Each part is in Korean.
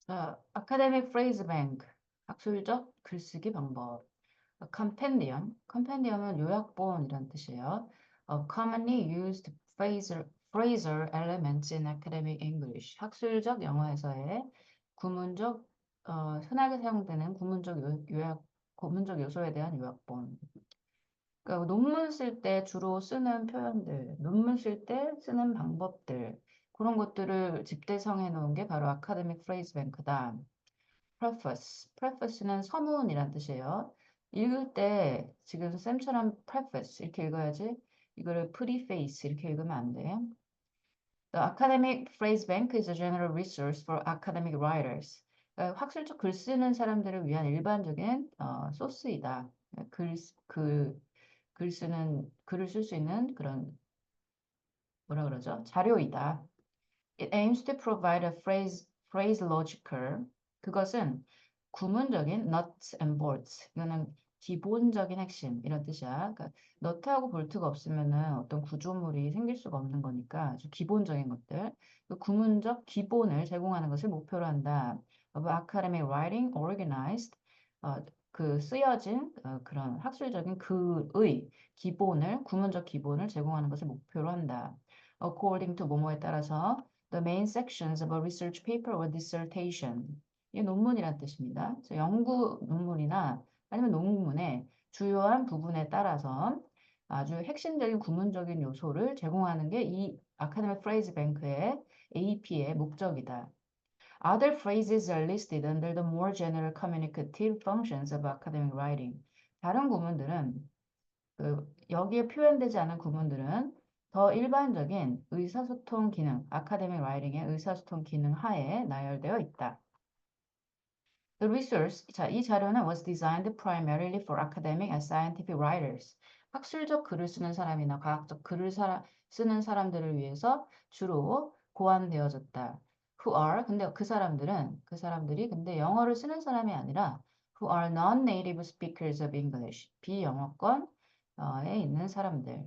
자, 아카데믹 프레이즈 뱅크, 학술적 글쓰기 방법. 컴펜디엄은 요약본이란 뜻이에요. Of commonly used phrasal elements in academic English. 학술적 영어에서의 구문적, 흔하게 사용되는 구문적 요소에 대한 요약본. 그러니까 논문 쓸 때 주로 쓰는 표현들, 논문 쓸 때 쓰는 방법들, 그런 것들을 집대성해 놓은 게 바로 아카데믹 프레이즈 뱅크다. preface는 서문이란 뜻이에요. 읽을 때 지금 쌤처럼 preface 이렇게 읽어야지 이거를 preface 이렇게 읽으면 안 돼. The academic phrase bank is a general resource for academic writers. 그러니까 학술적 글 쓰는 사람들을 위한 일반적인 소스이다. 글, 글, 글을 쓸 수 있는 그런 뭐라 그러죠? 자료이다. It aims to provide a phraseological. 그것은 구문적인 nuts and bolts. 이거는 기본적인 핵심 이런 뜻이야. 그러니까 너트하고 볼트가 없으면은 어떤 구조물이 생길 수가 없는 거니까 아주 기본적인 것들, 그 구문적 기본을 제공하는 것을 목표로 한다. Of academic writing organized. 그 쓰여진 그런 학술적인 글의 기본을 구문적 기본을 제공하는 것을 목표로 한다. According to 뭐뭐에 따라서 the main sections of a research paper or dissertation. 이게 논문이란 뜻입니다. 그래서 연구 논문이나 아니면 논문의 주요한 부분에 따라서 아주 핵심적인 구문적인 요소를 제공하는 게 이 아카데믹 프레이즈 뱅크의 AP의 목적이다. Other phrases are listed under the more general communicative functions of academic writing. 다른 구문들은 여기에 표현되지 않은 구문들은 더 일반적인 의사소통 기능, 아카데믹 라이팅의 의사소통 기능 하에 나열되어 있다. The resource, 자, 이 자료는 was designed primarily for academic and scientific writers. 학술적 글을 쓰는 사람이나 과학적 쓰는 사람들을 위해서 주로 고안되어졌다. Who are, 근데 그 사람들이 근데 영어를 쓰는 사람이 아니라 who are non-native speakers of English. 비영어권에 있는 사람들.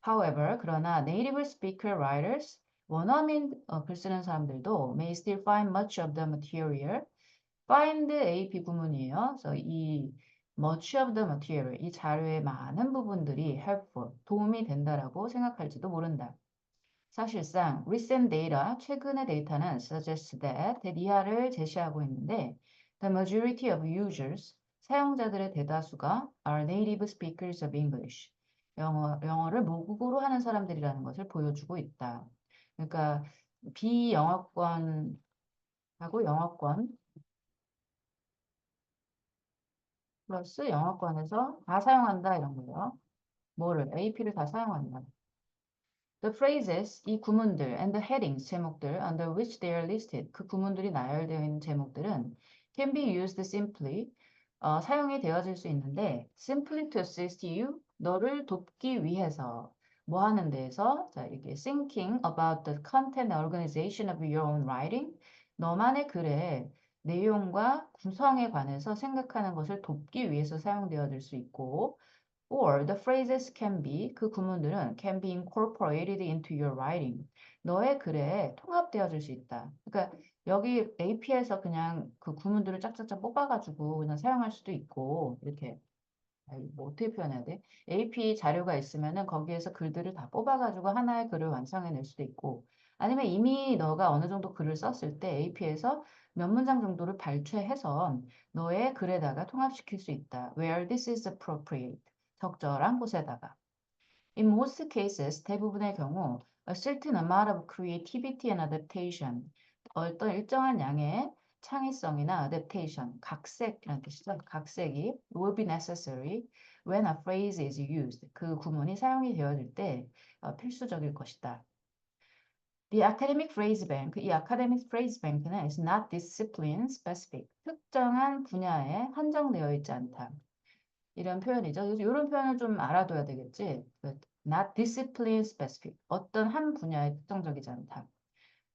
However, 그러나 native speaker writers, 원어민 글 쓰는 사람들도 may still find much of the material. find AP 구문이에요. 그래서 이 much of the material, 이 자료의 많은 부분들이 helpful, 도움이 된다라고 생각할지도 모른다. 사실상 recent data, 최근의 데이터는 suggests that 이하를 제시하고 있는데 the majority of users, 사용자들의 대다수가 are native speakers of English. 영어를 모국어로 하는 사람들이라는 것을 보여주고 있다. 그러니까 비영어권하고 영어권 플러스 영어권에서 다 사용한다 이런 거예요. 뭐를? AP를 다 사용한다. The phrases, 이 구문들, and the headings, 제목들, under which they are listed, 그 구문들이 나열되어 있는 제목들은 can be used simply, 사용이 되어질 수 있는데 simply to assist you, 너를 돕기 위해서 뭐 하는 데에서 자, 이게 thinking about the content and organization of your own writing, 너만의 글의 내용과 구성에 관해서 생각하는 것을 돕기 위해서 사용되어질 수 있고 or the phrases can be, 그 구문들은 can be incorporated into your writing. 너의 글에 통합되어질 수 있다. 그러니까 여기 AP에서 그냥 그 구문들을 짝짝짝 뽑아가지고 그냥 사용할 수도 있고 이렇게 뭐 어떻게 표현해야 돼? AP 자료가 있으면은 거기에서 글들을 다 뽑아가지고 하나의 글을 완성해낼 수도 있고 아니면 이미 너가 어느 정도 글을 썼을 때 AP에서 몇 문장 정도를 발췌해서 너의 글에다가 통합시킬 수 있다. Where this is appropriate. 적절한 곳에다가. In most cases, 대부분의 경우, a certain amount of creativity and adaptation, 어떤 일정한 양의 창의성이나 adaptation, 각색이라는 뜻이죠. 각색이 will be necessary when a phrase is used. 그 구문이 사용이 되어질 때 필수적일 것이다. The academic phrase bank, 이 academic phrase bank는 is not discipline specific. 특정한 분야에 한정되어 있지 않다. 이런 표현이죠. 그래서 이런 표현을 좀 알아둬야 되겠지. Not discipline specific. 어떤 한 분야에 특정적이지 않다.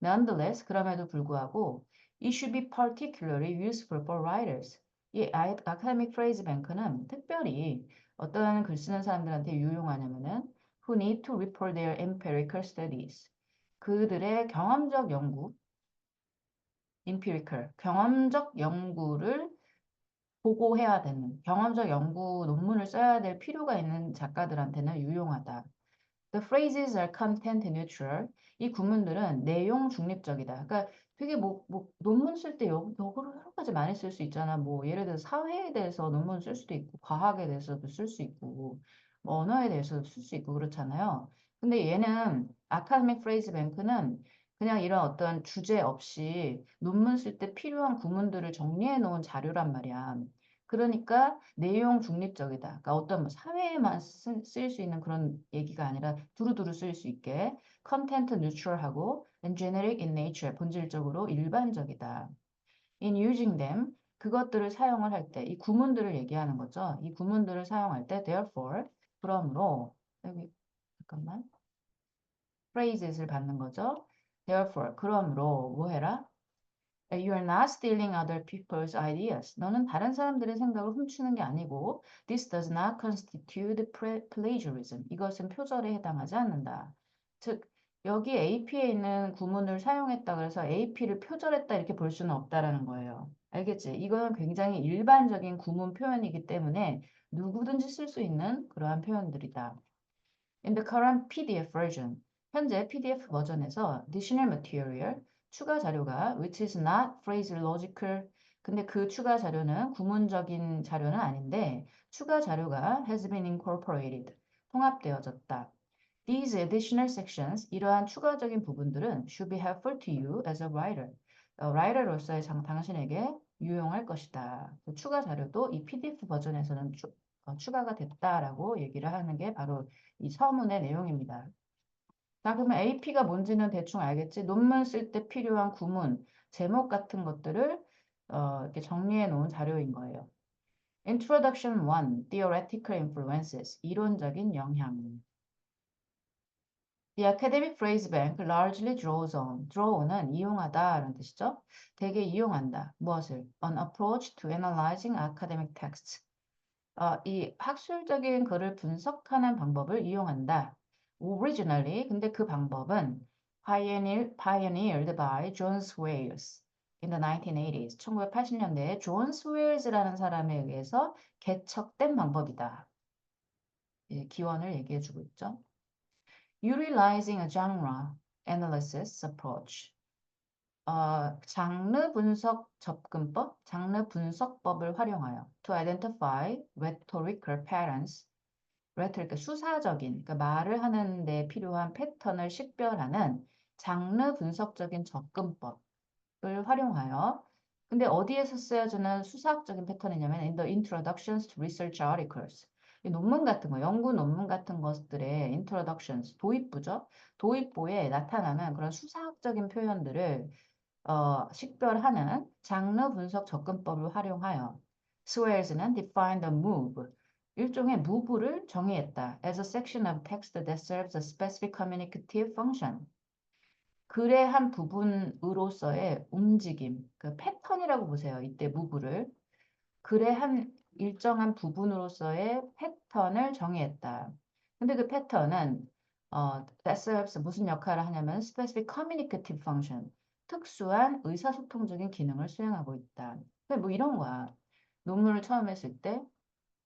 Nonetheless, 그럼에도 불구하고 it should be particularly useful for writers. 이 academic phrase bank는 특별히 어떤 글 쓰는 사람들한테 유용하냐면은 who need to report their empirical studies. 그들의 경험적 연구, empirical, 경험적 연구를 보고해야 되는, 경험적 연구 논문을 써야 될 필요가 있는 작가들한테는 유용하다. The phrases are content neutral. 이 구문들은 내용 중립적이다. 그러니까 되게 뭐 논문 쓸 때 영어를 여러 가지 많이 쓸 수 있잖아. 뭐 예를 들어서 사회에 대해서 논문 쓸 수도 있고, 과학에 대해서도 쓸 수 있고, 뭐 언어에 대해서도 쓸 수 있고 그렇잖아요. 근데 얘는 아카데믹 프레이즈 뱅크는 그냥 이런 어떤 주제 없이 논문 쓸 때 필요한 구문들을 정리해 놓은 자료란 말이야. 그러니까 내용 중립적이다. 그러니까 어떤 뭐 사회에만 쓸 수 있는 그런 얘기가 아니라 두루두루 쓸 수 있게 컨텐트 뉴트럴하고 and generic in nature 본질적으로 일반적이다. In using them 그것들을 사용을 할 때 이 구문들을 얘기하는 거죠. 이 구문들을 사용할 때 therefore 그러므로 여기 잠깐만 phrases를 받는 거죠. therefore 그러므로 뭐 해라? You are not stealing other people's ideas. 너는 다른 사람들의 생각을 훔치는 게 아니고 This does not constitute plagiarism. 이것은 표절에 해당하지 않는다. 즉, 여기 AP에 있는 구문을 사용했다 그래서 AP를 표절했다 이렇게 볼 수는 없다라는 거예요. 알겠지? 이거는 굉장히 일반적인 구문 표현이기 때문에 누구든지 쓸 수 있는 그러한 표현들이다. In the current PDF version, 현재 PDF 버전에서 additional material, 추가 자료가 which is not phraseological, 근데 그 추가 자료는 구문적인 자료는 아닌데 추가 자료가 has been incorporated, 통합되어졌다. These additional sections, 이러한 추가적인 부분들은 should be helpful to you as a writer. writer로서의 당신에게 유용할 것이다. 그 추가 자료도 이 PDF 버전에서는 추가가 됐다라고 얘기를 하는 게 바로 이 서문의 내용입니다. 자, 그러면 AP가 뭔지는 대충 알겠지? 논문 쓸 때 필요한 구문, 제목 같은 것들을 이렇게 정리해 놓은 자료인 거예요. Introduction 1, Theoretical Influences, 이론적인 영향. The academic phrase bank largely draws on. draw는 이용하다라는 뜻이죠. 되게 이용한다. 무엇을? An approach to analyzing academic texts. 이 학술적인 글을 분석하는 방법을 이용한다. Originally, 근데 그 방법은 pioneered by John Swales in the 1980s. 1980년대에 존 스웨일즈라는 사람에 의해서 개척된 방법이다. 예, 기원을 얘기해주고 있죠. Utilizing a genre analysis approach. 장르 분석 접근법, 장르 분석법을 활용하여 to identify rhetorical patterns, rhetoric, 수사적인, 그러니까 말을 하는 데 필요한 패턴을 식별하는 장르 분석적인 접근법을 활용하여 근데 어디에서 쓰여지는 수사학적인 패턴이냐면 in the introductions to research articles. 이 논문 같은 거, 연구 논문 같은 것들의 introductions, 도입부죠. 도입부에 나타나는 그런 수사학적인 표현들을 식별하는 장르 분석 접근법을 활용하여 스웨일즈는 defined a move, 일종의 move를 정의했다. as a section of text that serves a specific communicative function. 글의 한 부분으로서의 움직임, 그 패턴이라고 보세요. 이때 move를. 글의 한 일정한 부분으로서의 패턴을 정의했다. 근데 그 패턴은 that serves 무슨 역할을 하냐면 specific communicative function, 특수한 의사소통적인 기능을 수행하고 있다. 뭐 이런 거야. 논문을 처음 했을 때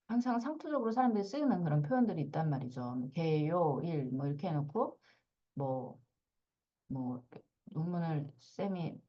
항상 상투적으로 사람들이 쓰는 그런 표현들이 있단 말이죠. 뭐 개요, 일, 뭐 이렇게 해놓고 뭐, 뭐 논문을 쌤이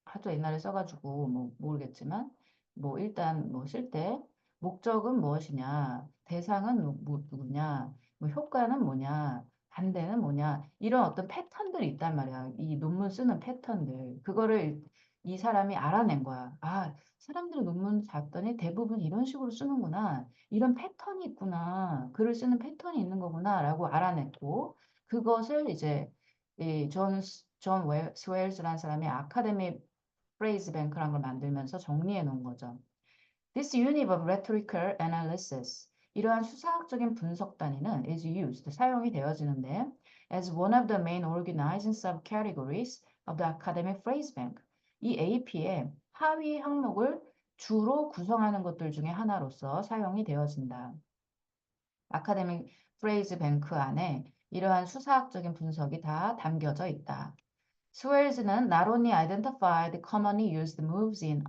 하도 옛날에 써가지고 뭐 모르겠지만 뭐 일단 뭐 쓸 때 목적은 무엇이냐, 대상은 누구냐, 뭐 효과는 뭐냐, 반대는 뭐냐 이런 어떤 패턴들이 있단 말이야. 이 논문 쓰는 패턴들 그거를 이 사람이 알아낸 거야. 아, 사람들이 논문 봤더니 대부분 이런 식으로 쓰는구나. 이런 패턴이 있구나. 글을 쓰는 패턴이 있는 거구나라고 알아냈고 그것을 이제 이존 스웨일스라는 사람이 아카데미 프레이즈 뱅크라는 걸 만들면서 정리해 놓은 거죠. This unit of rhetorical analysis, 이러한 수사학적인 분석 단위는 is used, 사용이 되어지는데 as one of the main organizing subcategories of the academic phrase bank, 이 AP의 하위 항목을 주로 구성하는 것들 중에 하나로서 사용이 되어진다. 아카데믹 프레이즈 뱅크 안에 이러한 수사학적인 분석이 다 담겨져 있다. 스웰즈는 not only identified commonly used moves in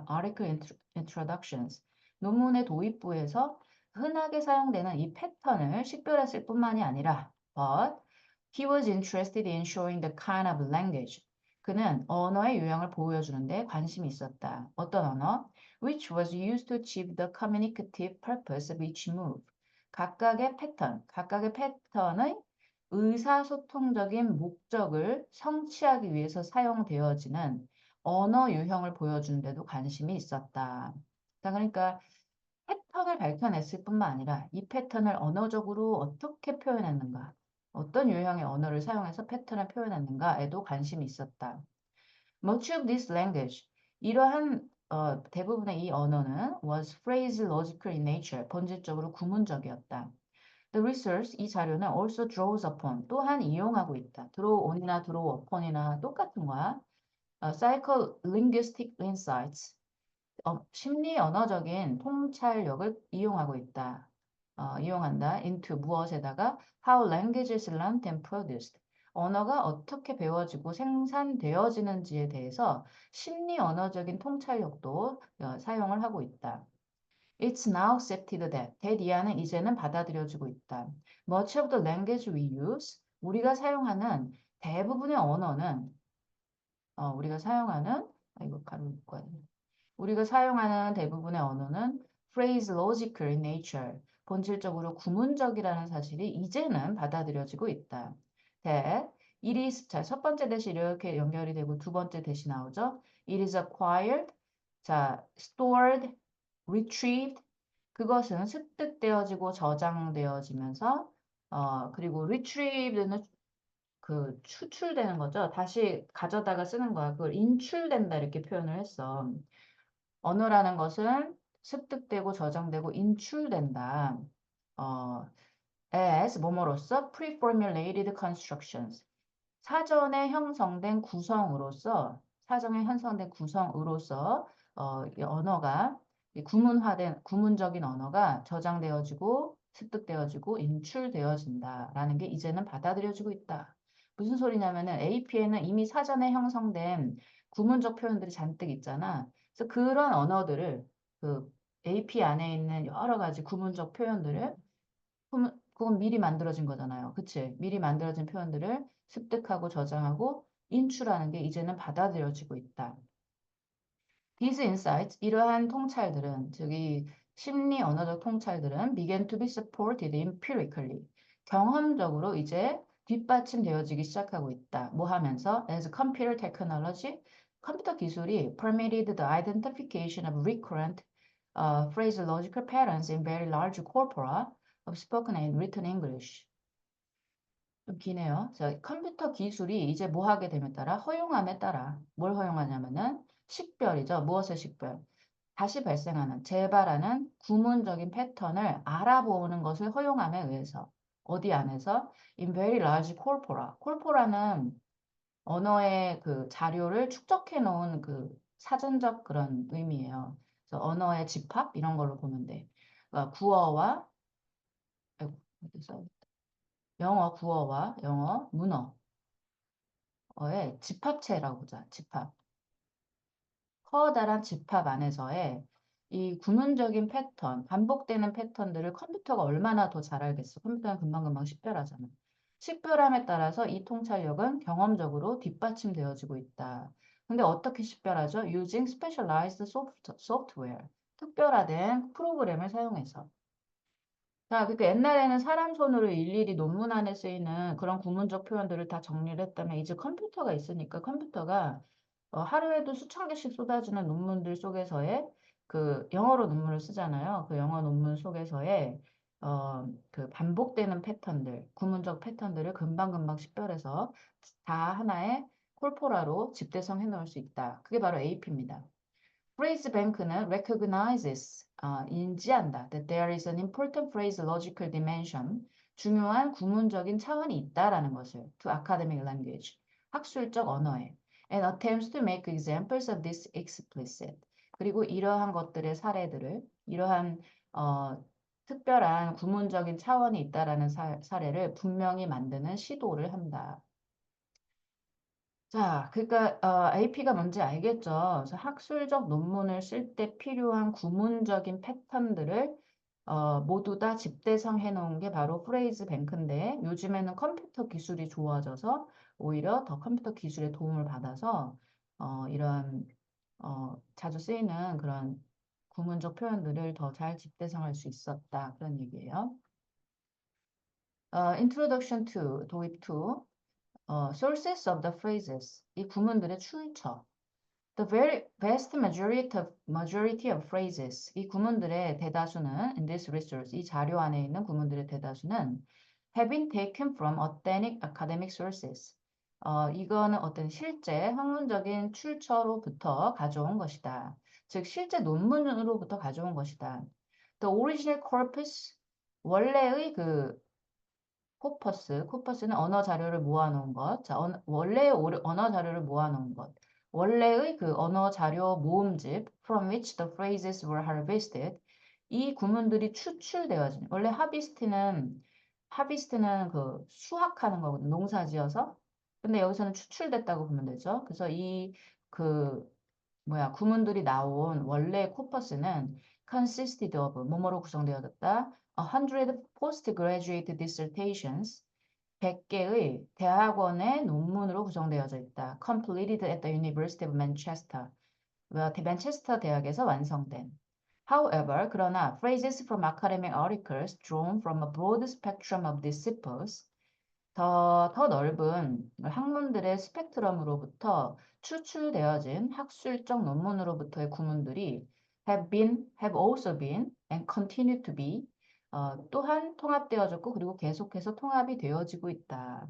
article introductions, 논문의 도입부에서 흔하게 사용되는 이 패턴을 식별했을 뿐만이 아니라, but he was interested in showing the kind of language. 그는 언어의 유형을 보여주는데 관심이 있었다. 어떤 언어? Which was used to achieve the communicative purpose of each move. 각각의 패턴의 의사소통적인 목적을 성취하기 위해서 사용되어지는 언어 유형을 보여주는 데도 관심이 있었다. 자, 그러니까 패턴을 밝혀냈을 뿐만 아니라 이 패턴을 언어적으로 어떻게 표현했는가, 어떤 유형의 언어를 사용해서 패턴을 표현했는가에도 관심이 있었다. Much of this language, 이러한 대부분의 이 언어는 was phraseological in nature, 본질적으로 구문적이었다. The research, 이 자료는 also draws upon, 또한 이용하고 있다. draw on이나 draw upon이나 똑같은 거야. psycholinguistic insights, 심리 언어적인 통찰력을 이용하고 있다. 이용한다. into 무엇에다가 how language is learned and produced. 언어가 어떻게 배워지고 생산되어지는지에 대해서 심리 언어적인 통찰력도 사용을 하고 있다. It's now accepted that 이하는 이제는 받아들여지고 있다. Much of the language we use, 우리가 사용하는 대부분의 언어는 우리가 사용하는 이거 가로 묶어야 돼. 우리가 사용하는 대부분의 언어는 phraseological in nature, 본질적으로 구문적이라는 사실이 이제는 받아들여지고 있다. that it is, 자, 첫 번째 대시 이렇게 연결이 되고 두 번째 대시 나오죠. It is acquired, 자, stored, retrieved, 그것은 습득되어지고 저장되어지면서 그리고 retrieved는 그 추출되는 거죠. 다시 가져다가 쓰는 거야. 그걸 인출된다 이렇게 표현을 했어. 언어라는 것은 습득되고 저장되고 인출된다. 어, as 뭐뭐로써 pre-formulated constructions. 사전에 형성된 구성으로서 이 언어가 이 구문적인 언어가 저장되어지고 습득되어지고 인출되어진다라는 게 이제는 받아들여지고 있다. 무슨 소리냐면은 AP에는 이미 사전에 형성된 구문적 표현들이 잔뜩 있잖아. 그래서 그런 언어들을 그 AP 안에 있는 여러 가지 구문적 표현들을 그건 미리 만들어진 거잖아요. 그치? 미리 만들어진 표현들을 습득하고 저장하고 인출하는 게 이제는 받아들여지고 있다. These insights, 이러한 통찰들은, 즉이 심리 언어적 통찰들은 began to be supported empirically. 경험적으로 이제 뒷받침되어지기 시작하고 있다. 뭐 하면서? As computer technology, 컴퓨터 기술이 permitted the identification of recurrent phraseological patterns in very large corpora of spoken and written English. 좀 기네요. 자, 컴퓨터 기술이 이제 뭐 하게 됨에 따라 허용함에 따라 뭘 허용하냐면은 식별이죠. 무엇의 식별? 다시 발생하는, 재발하는 구문적인 패턴을 알아보는 것을 허용함에 의해서 어디 안에서? In very large corpora. corpora는 언어의 그 자료를 축적해 놓은 그 사전적 그런 의미예요. 그래서 언어의 집합 이런 걸로 보면 돼. 그러니까 구어와 아이고, 어디서? 영어 구어와 영어 문어의 집합체라고 보자. 집합. 커다란 집합 안에서의 이 구문적인 패턴, 반복되는 패턴들을 컴퓨터가 얼마나 더 잘 알겠어. 컴퓨터는 금방금방 식별하잖아. 식별함에 따라서 이 통찰력은 경험적으로 뒷받침되어지고 있다. 근데 어떻게 식별하죠? Using specialized software. 특별화된 프로그램을 사용해서. 자, 그러니까 옛날에는 사람 손으로 일일이 논문 안에 쓰이는 그런 구문적 표현들을 다 정리를 했다면 이제 컴퓨터가 있으니까 컴퓨터가 하루에도 수천 개씩 쏟아지는 논문들 속에서의 그 영어로 논문을 쓰잖아요. 그 영어 논문 속에서의 그 반복되는 패턴들, 구문적 패턴들을 금방금방 식별해서 다 하나의 콜포라로 집대성해 놓을 수 있다. 그게 바로 AP입니다. Phrase bank는 recognizes, 인지한다. That there is an important phraseological dimension, 중요한 구문적인 차원이 있다라는 것을 to academic language, 학술적 언어에 and attempts to make examples of this explicit. 그리고 이러한 것들의 사례들을, 이러한 특별한 구문적인 차원이 있다라는 사례를 분명히 만드는 시도를 한다. 자, 그러니까 AP가 뭔지 알겠죠? 그래서 학술적 논문을 쓸 때 필요한 구문적인 패턴들을 모두 다 집대성해 놓은 게 바로 프레이즈 뱅크인데 요즘에는 컴퓨터 기술이 좋아져서 오히려 더 컴퓨터 기술의 도움을 받아서 이런 자주 쓰이는 그런 구문적 표현들을 더 잘 집대성할 수 있었다. 그런 얘기예요. Introduction to, 도입 to, sources of the phrases, 이 구문들의 출처. The very vast majority of phrases, 이 구문들의 대다수는, in this resource, 이 자료 안에 있는 구문들의 대다수는 have been taken from authentic academic sources. 이거는 어떤 실제 학문적인 출처로부터 가져온 것이다. 즉, 실제 논문으로부터 가져온 것이다. The original corpus, 원래의 그 코퍼스는 언어 자료를 모아놓은 것. 자, 원래의 언어 자료를 모아놓은 것. 원래의 그 언어 자료 모음집 from which the phrases were harvested. 이 구문들이 추출되어진. 원래 하비스트는 그 수확하는 거거든. 농사지어서. 근데 여기서는 추출됐다고 보면 되죠. 그래서 그 구문들이 나온 원래 코퍼스는 consisted of 뭐뭐로 구성되어졌다. 100 postgraduate dissertations 100개의 대학원의 논문으로 구성되어져 있다. completed at the University of Manchester. 맨체스터 대학에서 완성된. However, 그러나 phrases from academic articles drawn from a broad spectrum of disciples 더 넓은 학문들의 스펙트럼으로부터 추출되어진 학술적 논문으로부터의 구문들이 have also been, and continue to be, 또한 통합되어졌고 그리고 계속해서 통합이 되어지고 있다.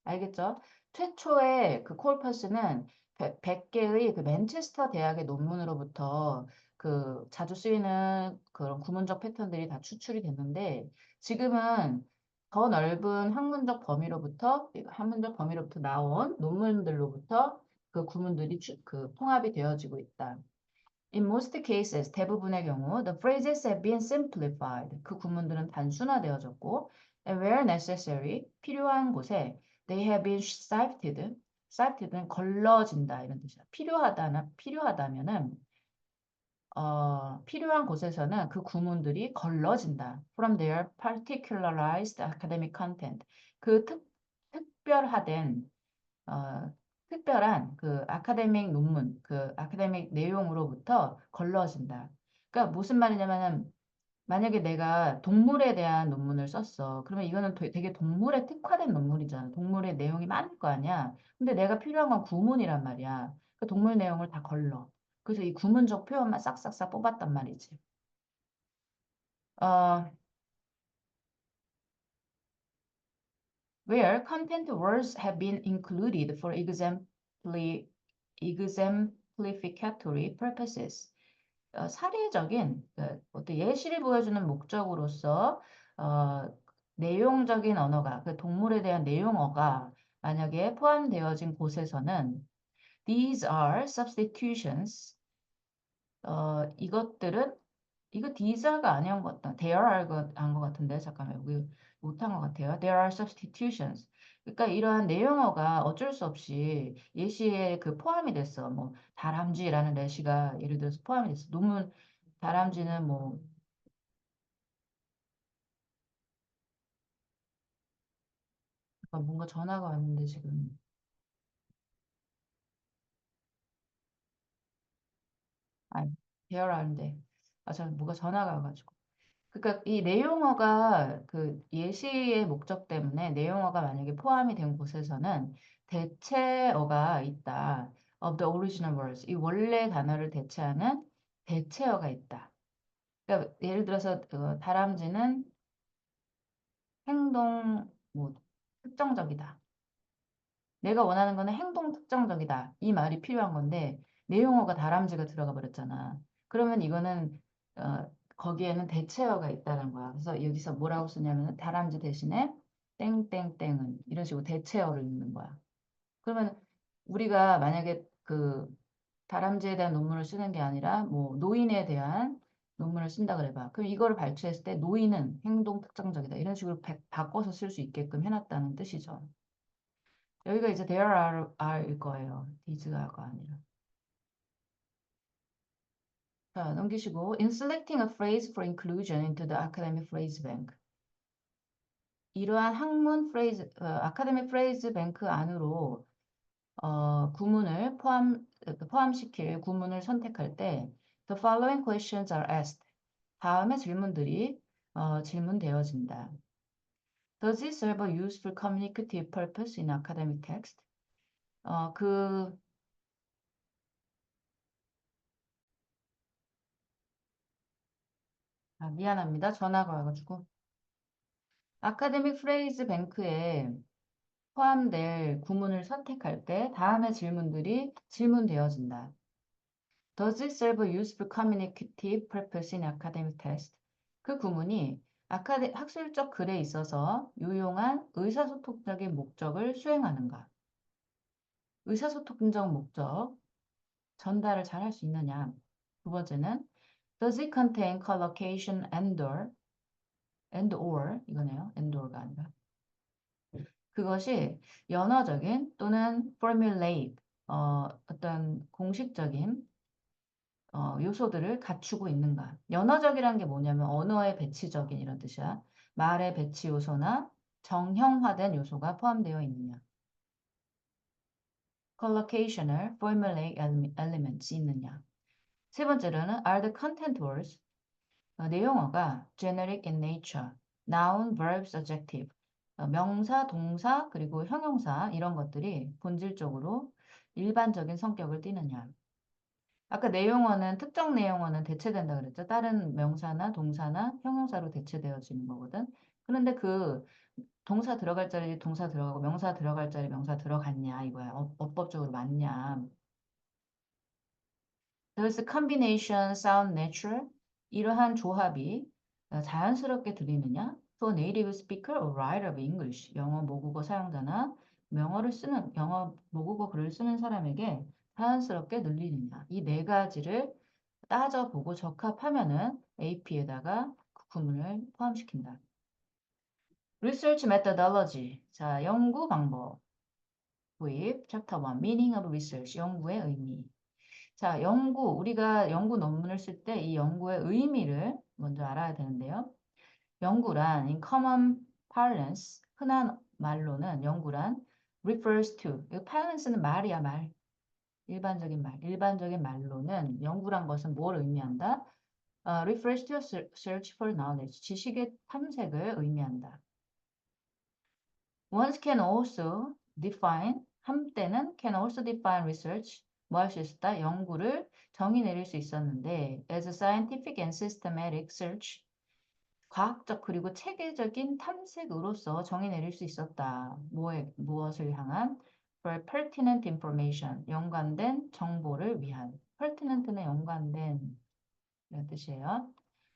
알겠죠? 최초의 그 콜퍼스는 100개의 그 맨체스터 대학의 논문으로부터 그 자주 쓰이는 그런 구문적 패턴들이 다 추출이 됐는데 지금은 더 넓은 학문적 범위로부터 나온 논문들로부터 그 구문들이 그 통합이 되어지고 있다. In most cases, 대부분의 경우, the phrases have been simplified. 그 구문들은 단순화되어졌고, and where necessary, 필요한 곳에 they have been sifted. sifted는 걸러진다 이런 뜻이야. 필요하다면은 필요한 곳에서는 그 구문들이 걸러진다. From their particularized academic content. 그 특별화된 특별한 그 아카데믹 논문, 그 아카데믹 내용으로부터 걸러진다. 그러니까 무슨 말이냐면은 만약에 내가 동물에 대한 논문을 썼어. 그러면 이거는 되게 동물에 특화된 논문이잖아. 동물의 내용이 많을 거 아니야. 근데 내가 필요한 건 구문이란 말이야. 그 동물 내용을 다 걸러. 그래서 이 구문적 표현만 싹싹싹 뽑았단 말이지. 어, where content words have been included for exemplificatory purposes. 사례적인 어떤 예시를 보여주는 목적으로서 어, 내용적인 언어가 그 동물에 대한 내용어가 만약에 포함되어진 곳에서는 these are substitutions 이것들은 이거 these가 아니온 것 같다. There are 한것 같은데 잠깐만 여기 못한 것 같아요. There are substitutions. 그러니까 이러한 내용어가 어쩔 수 없이 예시에 그 포함이 됐어. 뭐 다람쥐라는 예시가 예를 들어서 포함이 됐어. 논문 다람쥐는 뭐 뭔가 전화가 왔는데 지금 아니 there are인데 저 뭐가 전화가 와가지고. 그러니까 이 내용어가 그 예시의 목적 때문에 내용어가 만약에 포함이 된 곳에서는 대체어가 있다. of the original words. 이 원래 단어를 대체하는 대체어가 있다. 그러니까 예를 들어서 다람쥐는 행동 뭐 특정적이다. 내가 원하는 거는 행동 특정적이다. 이 말이 필요한 건데 내용어가 다람쥐가 들어가 버렸잖아. 그러면 이거는 거기에는 대체어가 있다는 거야. 그래서 여기서 뭐라고 쓰냐면 다람쥐 대신에 땡땡땡은 이런 식으로 대체어를 넣는 거야. 그러면 우리가 만약에 그 다람쥐에 대한 논문을 쓰는 게 아니라 뭐 노인에 대한 논문을 쓴다 그래봐. 그럼 이거를 발췌했을 때 노인은 행동 특정적이다. 이런 식으로 바꿔서 쓸 수 있게끔 해놨다는 뜻이죠. 여기가 이제 are일 거예요. these가 아니라. 자, 넘기시고 in selecting a phrase for inclusion into the academic phrase bank. 이러한 학문 프레이즈, 아카데미 프레이즈 뱅크 안으로 구문을 포함시킬 구문을 선택할 때 the following questions are asked. 다음의 질문들이 질문되어진다. Does it serve a useful communicative purpose in academic text? 어, 그 미안합니다. 전화가 와가지고 아카데믹 프레이즈 뱅크에 포함될 구문을 선택할 때 다음의 질문들이 질문되어진다. Does it serve a useful communicative purpose in academic text? 그 구문이 학술적 글에 있어서 유용한 의사소통적인 목적을 수행하는가? 의사소통적 목적, 전달을 잘 할 수 있느냐? 두 번째는 Does it contain collocation and or 이거네요. and or가 아니라. 그것이 연어적인 또는 formulaic 어떤 공식적인 요소들을 갖추고 있는가. 연어적이란 게 뭐냐면 언어의 배치적인 이런 뜻이야. 말의 배치 요소나 정형화된 요소가 포함되어 있느냐. collocational, formulaic elements 있느냐. 세 번째로는 are the content words 내용어가 generic in nature, noun, verbs, adjective 명사, 동사, 그리고 형용사 이런 것들이 본질적으로 일반적인 성격을 띠느냐. 아까 내용어는 특정 내용어는 대체된다 그랬죠. 다른 명사나 동사나 형용사로 대체되어지는 거거든. 그런데 그 동사 들어갈 자리 동사 들어가고 명사 들어갈 자리 명사 들어갔냐 이거야. 어법적으로 맞냐. Does the combination sound natural? 이러한 조합이 자연스럽게 들리느냐? To a native speaker or writer of English. 영어 모국어 사용자나 영어 모국어 글을 쓰는 사람에게 자연스럽게 들리느냐? 이 네 가지를 따져보고 적합하면은 AP에다가 그 구문을 포함시킨다. Research methodology. 자, 연구 방법. 도입. Chapter 1. Meaning of research. 연구의 의미. 자, 우리가 연구 논문을 쓸 때 이 연구의 의미를 먼저 알아야 되는데요. 연구란, in common parlance, 흔한 말로는 연구란 refers to, 이 parlance는 말이야, 말. 일반적인 말. 일반적인 말로는 연구란 것은 뭘 의미한다? refers to a search for knowledge, 지식의 탐색을 의미한다. One can also define, 한때는 can also define research, 뭐 할 수 있었다? 연구를 정의 내릴 수 있었는데 as a scientific and systematic search, 과학적 그리고 체계적인 탐색으로서 정의 내릴 수 있었다. 무엇을 향한? For pertinent information, 연관된 정보를 위한. pertinent는 연관된 이런 뜻이에요.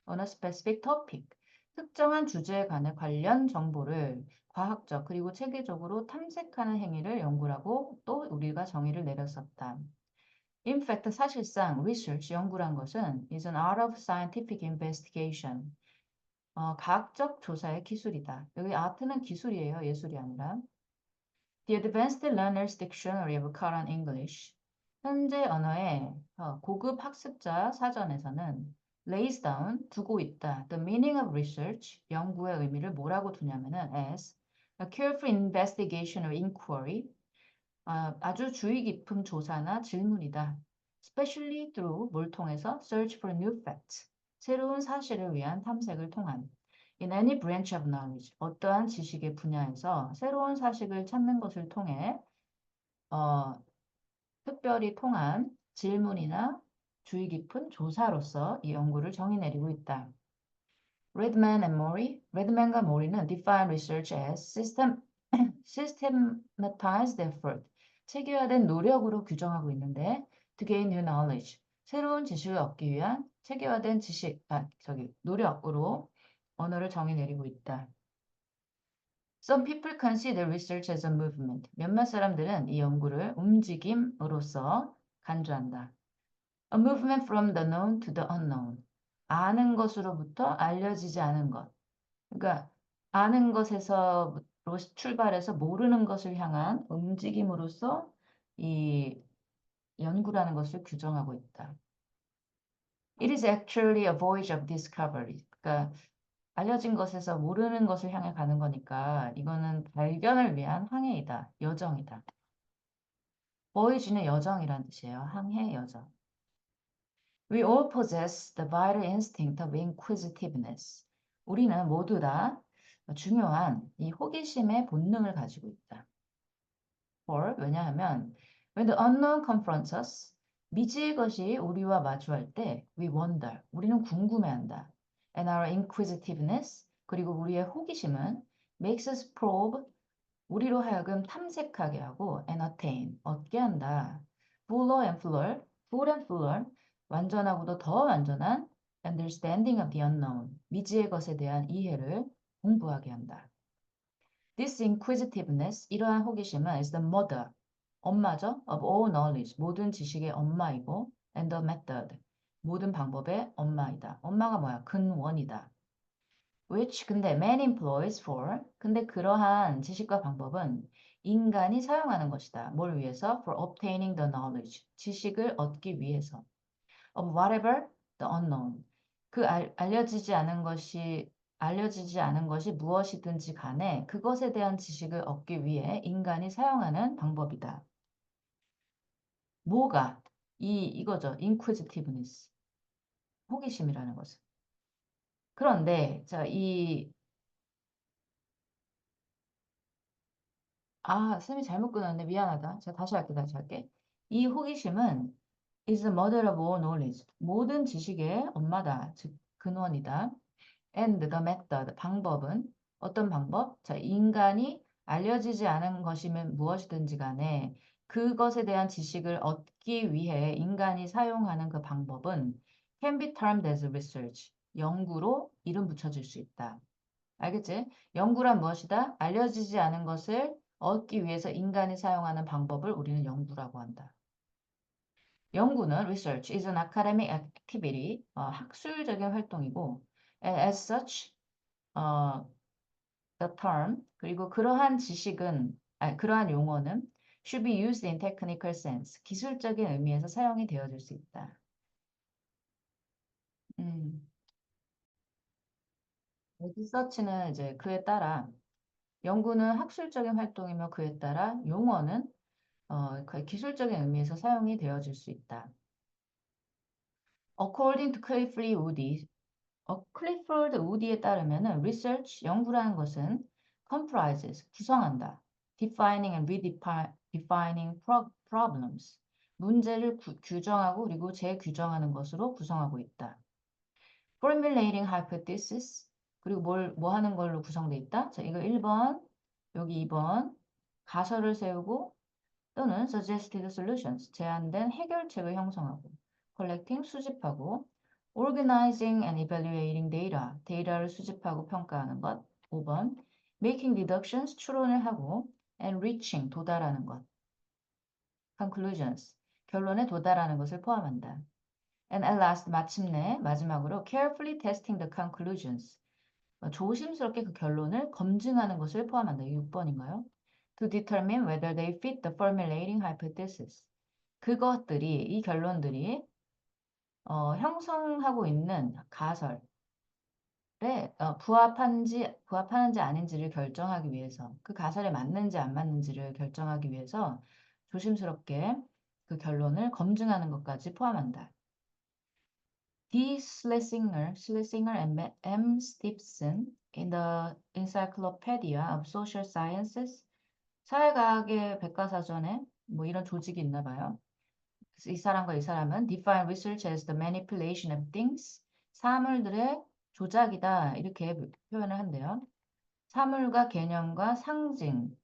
On a specific topic, 특정한 주제에 관해 관련 정보를 과학적 그리고 체계적으로 탐색하는 행위를 연구라고 또 우리가 정의를 내렸었다. In fact, 사실상 research, 연구란 것은 is an art of scientific investigation. 과학적 조사의 기술이다. 여기 art는 기술이에요. 예술이 아니라. The Advanced Learner's Dictionary of Current English. 현재 언어의 고급 학습자 사전에서는 lays down, 두고 있다. The meaning of research, 연구의 의미를 뭐라고 두냐면은 as a careful investigation or inquiry, 아주 주의 깊은 조사나 질문이다. Especially through, 뭘 통해서? Search for new facts, 새로운 사실을 위한 탐색을 통한. In any branch of knowledge, 어떠한 지식의 분야에서 새로운 사실을 찾는 것을 통해 특별히 통한 질문이나 주의 깊은 조사로서 이 연구를 정의 내리고 있다. Redman and Mori, Redman과 Mori는 define research as systematized effort, 체계화된 노력으로 규정하고 있는데 to gain new knowledge, 새로운 지식을 얻기 위한 체계화된 노력으로 언어를 정의 내리고 있다. Some people consider research as a movement. 몇몇 사람들은 이 연구를 움직임으로써 간주한다. A movement from the known to the unknown. 아는 것으로부터 알려지지 않은 것. 그러니까 아는 것에서 출발해서 모르는 것을 향한 움직임으로써 이 연구라는 것을 규정하고 있다. It is actually a voyage of discovery. 그러니까 알려진 것에서 모르는 것을 향해 가는 거니까 이거는 발견을 위한 항해이다. 여정이다. voyage는 여정이란 뜻이에요. 항해, 여정. We all possess the vital instinct of inquisitiveness. 우리는 모두 다 중요한 이 호기심의 본능을 가지고 있다. 왜냐하면 when the unknown confronts us, 미지의 것이 우리와 마주할 때 we wonder, 우리는 궁금해한다. And our inquisitiveness, 그리고 우리의 호기심은 makes us probe, 우리로 하여금 탐색하게 하고 and attain, 얻게 한다. fuller and fuller, full and fuller, 완전하고도 더 완전한 understanding of the unknown, 미지의 것에 대한 이해를 공부하게 한다. This inquisitiveness, 이러한 호기심은 is the mother, 엄마죠, of all knowledge, 모든 지식의 엄마이고 and the method, 모든 방법의 엄마이다. 엄마가 뭐야? 근원이다. Which 근데 man employs for, 근데 그러한 지식과 방법은 인간이 사용하는 것이다. 뭘 위해서? For obtaining the knowledge, 지식을 얻기 위해서. Of whatever the unknown, 알려지지 않은 것이 무엇이든지 간에 그것에 대한 지식을 얻기 위해 인간이 사용하는 방법이다. 뭐가? 이거죠. inquisitiveness. 호기심이라는 것은. 그런데, 자, 쌤이 잘못 끊었는데 미안하다. 제가 다시 할게. 이 호기심은 is the mother of all knowledge. 모든 지식의 엄마다. 즉, 근원이다. And the method, 방법은 어떤 방법? 자, 인간이 알려지지 않은 것이면 무엇이든지 간에 그것에 대한 지식을 얻기 위해 인간이 사용하는 그 방법은 can be termed as research. 연구로 이름 붙여줄 수 있다. 알겠지? 연구란 무엇이다? 알려지지 않은 것을 얻기 위해서 인간이 사용하는 방법을 우리는 연구라고 한다. 연구는 research is an academic activity, 학술적인 활동이고 as such, 어, the term, 그리고 그러한 용어는 should be used in technical sense, 기술적인 의미에서 사용이 되어질 수 있다. 음, research는 이제 그에 따라, 연구는 학술적인 활동이며 그에 따라 용어는 그 기술적인 의미에서 사용이 되어질 수 있다. According to Clifford Woody, 클리포드 우디에 따르면은 research, 연구라는 것은 comprises, 구성한다. defining and redefining problems, 문제를 규정하고 그리고 재규정하는 것으로 구성하고 있다. formulating hypothesis, 그리고 뭐 하는 걸로 구성되어 있다? 자, 이거 1번, 여기 2번, 가설을 세우고 또는 suggested solutions, 제안된 해결책을 형성하고 collecting, 수집하고 organizing and evaluating data, 데이터를 수집하고 평가하는 것. 5번 making deductions, 추론을 하고 and reaching, 도달하는 것. conclusions, 결론에 도달하는 것을 포함한다. and at last, 마지막으로 carefully testing the conclusions, 조심스럽게 그 결론을 검증하는 것을 포함한다. 6번인가요? To determine whether they fit the formulating hypothesis. 이 결론들이 형성하고 있는 가설에 부합하는지 아닌지를 결정하기 위해서, 그 가설에 맞는지 안 맞는지를 결정하기 위해서 조심스럽게 그 결론을 검증하는 것까지 포함한다. D. Schlesinger and M. Stephenson in the Encyclopedia of Social Sciences, 사회과학의 백과사전에 뭐 이런 조직이 있나 봐요. 그래서 이 사람은 define research as the manipulation of things, 사물들의 조작이다 이렇게 표현을 한대요. 사물과 개념과 상징의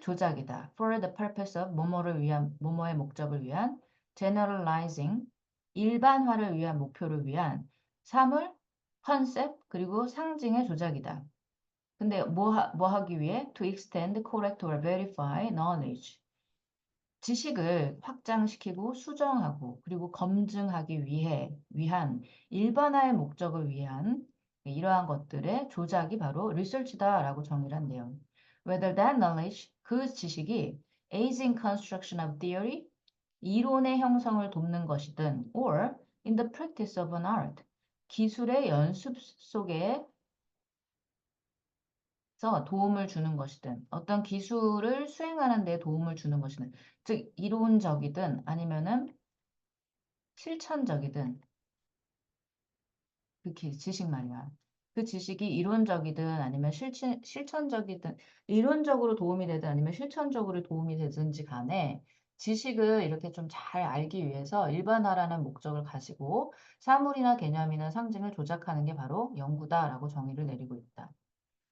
조작이다. For the purpose of 뭐뭐의 목적을 위한 generalizing, 일반화를 위한 목표를 위한 사물, 컨셉, 그리고 상징의 조작이다. 근데 뭐 하기 위해? To extend, correct or verify knowledge. 지식을 확장시키고 수정하고 그리고 검증하기 위한 일반화의 목적을 위한 이러한 것들의 조작이 바로 리서치다라고 정의를 한대요. Whether that knowledge, 그 지식이 aids in construction of theory, 이론의 형성을 돕는 것이든 or in the practice of an art, 기술의 연습 속에서 도움을 주는 것이든 어떤 기술을 수행하는 데 도움을 주는 것이든 즉 이론적이든 아니면은 실천적이든 그 지식 말이야. 그 지식이 이론적이든 아니면 실천적이든 이론적으로 도움이 되든 아니면 실천적으로 도움이 되든지 간에 지식을 이렇게 좀 잘 알기 위해서 일반화라는 목적을 가지고 사물이나 개념이나 상징을 조작하는 게 바로 연구다라고 정의를 내리고 있다.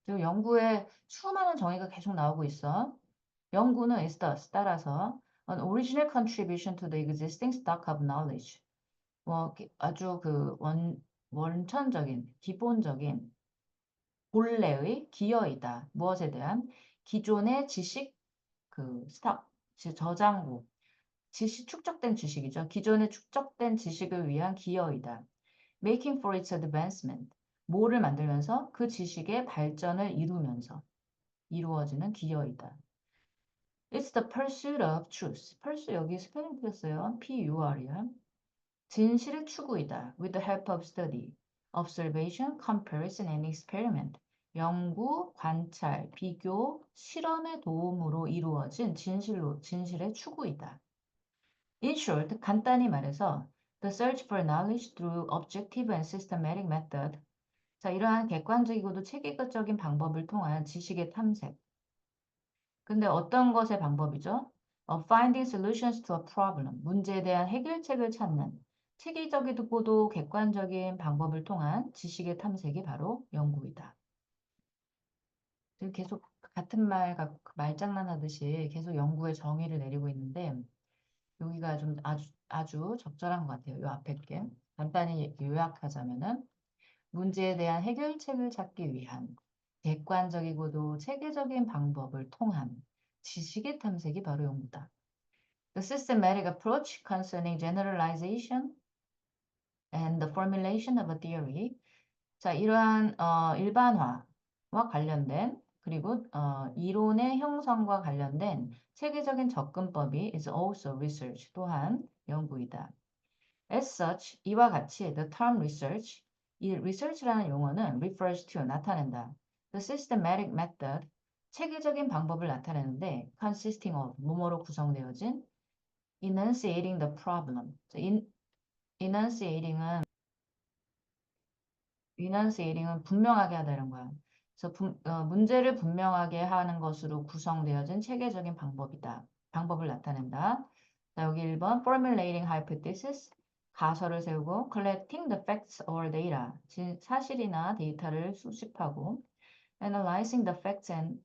그리고 연구에 수많은 정의가 계속 나오고 있어. 연구는 is thus 따라서 an original contribution to the existing stock of knowledge. 뭐 아주 그 원천적인 기본적인 본래의 기여이다. 무엇에 대한 기존의 지식 그 스탁 저장고 지식 축적된 지식이죠. 기존에 축적된 지식을 위한 기여이다. Making for its advancement. 뭐를 만들면서 그 지식의 발전을 이루면서 이루어지는 기여이다. It's the pursuit of truth. pursuit 여기 스펠링 틀렸어요. P-U-R이야. 진실의 추구이다. With the help of study, observation, comparison, and experiment. 연구, 관찰, 비교, 실험의 도움으로 이루어진 진실의 추구이다. In short, 간단히 말해서 the search for knowledge through objective and systematic method. 자, 이러한 객관적이고도 체계적인 방법을 통한 지식의 탐색. 근데 어떤 것의 방법이죠? Finding solutions to a problem. 문제에 대한 해결책을 찾는 체계적이고도 객관적인 방법을 통한 지식의 탐색이 바로 연구이다. 지금 계속 같은 말장난하듯이 계속 연구의 정의를 내리고 있는데 여기가 좀 아주 적절한 것 같아요. 이 앞에 게 간단히 요약하자면은 문제에 대한 해결책을 찾기 위한 객관적이고도 체계적인 방법을 통한 지식의 탐색이 바로 연구다. The systematic approach concerning generalization and the formulation of a theory. 자, 이러한 일반화와 관련된 그리고 이론의 형성과 관련된 체계적인 접근법이 is also research 또한 연구이다. As such, 이와 같이 the term research, 이 research라는 용어는 refers to 나타낸다. The systematic method, 체계적인 방법을 나타내는데 consisting of 뭐뭐로 구성되어진 enunciating the problem. enunciating은 분명하게 하다 이런 거야. 그래서 문제를 분명하게 하는 것으로 구성되어진 체계적인 방법이다. 방법을 나타낸다. 자, 여기 1번 formulating hypothesis, 가설을 세우고 collecting the facts or data, 사실이나 데이터를 수집하고 analyzing the facts and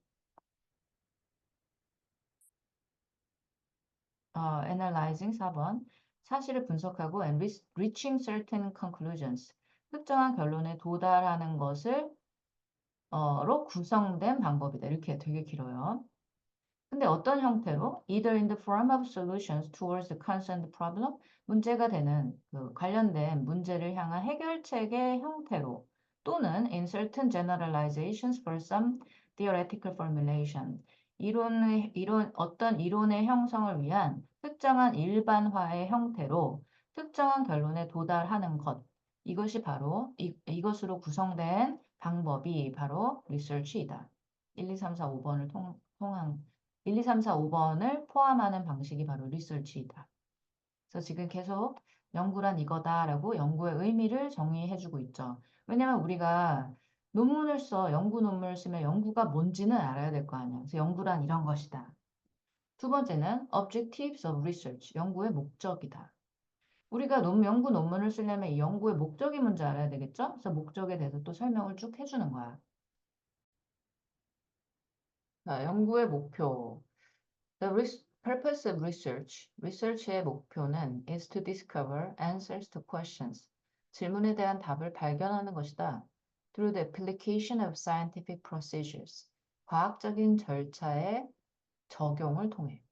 analyzing 4번 사실을 분석하고 and reaching certain conclusions, 특정한 결론에 도달하는 것을 로 구성된 방법이다. 이렇게 되게 길어요. 근데 어떤 형태로? Either in the form of solutions towards the concerned problem, 문제가 되는 그 관련된 문제를 향한 해결책의 형태로 또는 in certain generalizations for some theoretical formulation, 어떤 이론의 형성을 위한 특정한 일반화의 형태로 특정한 결론에 도달하는 것. 이것이 바로 이것으로 구성된 방법이 바로 리서치이다. 1, 2, 3, 4, 5번을 통한 1, 2, 3, 4, 5번을 포함하는 방식이 바로 리서치이다. 그래서 지금 계속 연구란 이거다라고 연구의 의미를 정의해주고 있죠. 왜냐면 우리가 연구 논문을 쓰면 연구가 뭔지는 알아야 될 거 아니야. 그래서 연구란 이런 것이다. 두 번째는 objectives of research, 연구의 목적이다. 우리가 연구 논문을 쓰려면 이 연구의 목적이 뭔지 알아야 되겠죠? 그래서 목적에 대해서 또 설명을 쭉 해주는 거야. 자, 연구의 목표. Purpose of research. research의 목표는 is to discover answers to questions. 질문에 대한 답을 발견하는 것이다. Through the application of scientific procedures. 과학적인 절차의 적용을 통해.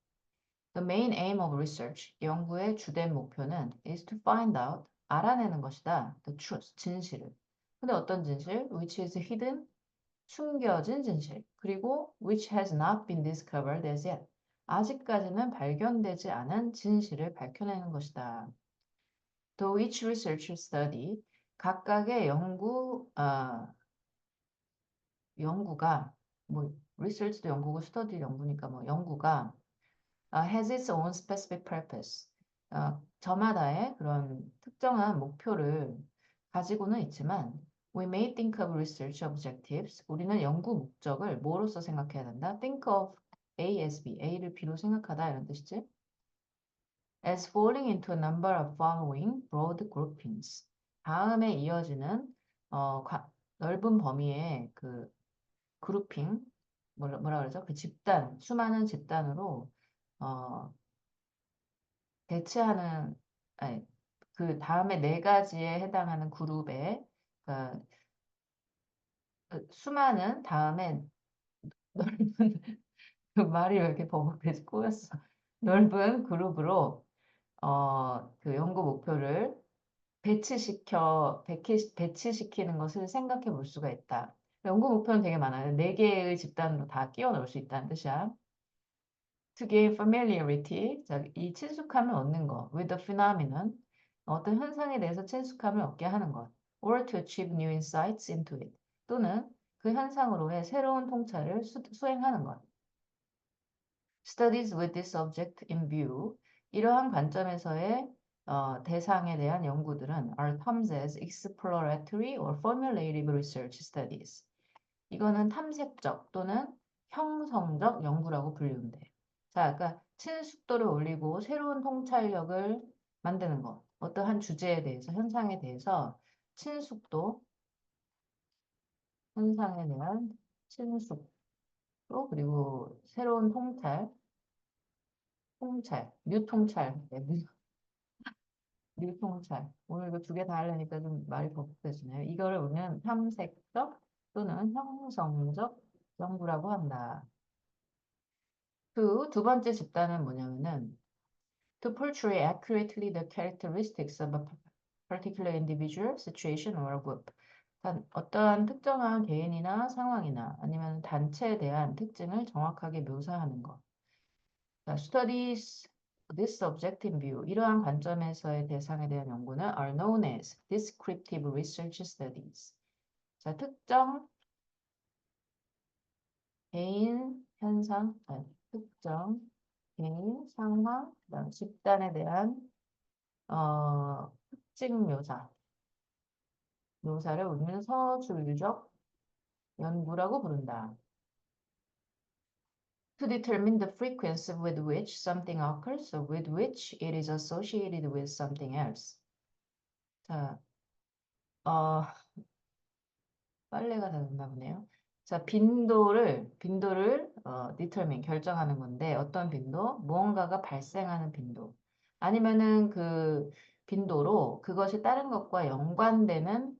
The main aim of research. 연구의 주된 목표는 is to find out. 알아내는 것이다. The truth. 진실을. 근데 어떤 진실? which is hidden, 숨겨진 진실. 그리고 which has not been discovered as yet. 아직까지는 발견되지 않은 진실을 밝혀내는 것이다. To each research study, 각각의 연구가, 뭐, research도 연구고, study 연구니까 뭐, 연구가 has its own specific purpose. 저마다의 그런 특정한 목표를 가지고는 있지만, we may think of research objectives. 우리는 연구 목적을 뭐로서 생각해야 된다? Think of A as B. A를 B로 생각하다 이런 뜻이지. As falling into a number of following broad groupings. 다음에 이어지는 넓은 범위의 그 그룹핑 뭐라 그러죠? 그 집단 수많은 집단으로 어, 대체하는 아니, 그 다음에 네 가지에 해당하는 그룹에 그러니까 그 수많은 다음에 넓은 그 말이 왜 이렇게 버벅대지 꼬였어. 넓은 그룹으로 그 연구 목표를 배치시키는 것을 생각해 볼 수가 있다. 연구 목표는 되게 많아요. 네 개의 집단으로 다 끼워 넣을 수 있다는 뜻이야. To gain familiarity, 자, 이 친숙함을 얻는 것, with the phenomenon, 어떤 현상에 대해서 친숙함을 얻게 하는 것, or to achieve new insights into it, 또는 그 현상으로의 새로운 통찰을 수행하는 것. Studies with this subject in view, 이러한 관점에서의 대상에 대한 연구들은 are termed as exploratory or formulative research studies. 이거는 탐색적 또는 형성적 연구라고 불리는데. 자, 아까 친숙도를 올리고 새로운 통찰력을 만드는 것. 어떠한 주제에 대해서, 현상에 대해서 친숙도, 현상에 대한 친숙도, 그리고 새로운 뉴통찰, 네, 뉴통찰. 오늘 이거 두 개 다 하려니까 좀 말이 버벅해지네요. 이거를 우리는 탐색적 또는 형성적 연구라고 한다. 두 번째 집단은 뭐냐면은 to portray accurately the characteristics of a particular individual, situation, or group. 어떠한 특정한 개인이나 상황이나 아니면 단체에 대한 특징을 정확하게 묘사하는 것. 자, studies this subject in view. 이러한 관점에서의 대상에 대한 연구는 are known as descriptive research studies. 자, 특정 개인 현상, 특정 개인 상황, 그다음 집단에 대한 특징 묘사를 우리는 서술적 연구라고 부른다. To determine the frequency with which something occurs or with which it is associated with something else. 자, 어, 빨래가 다 됐나 보네요. 자, 빈도를 determine, 결정하는 건데, 어떤 빈도? 무언가가 발생하는 빈도. 아니면은 그 빈도로 그것이 다른 것과 연관되는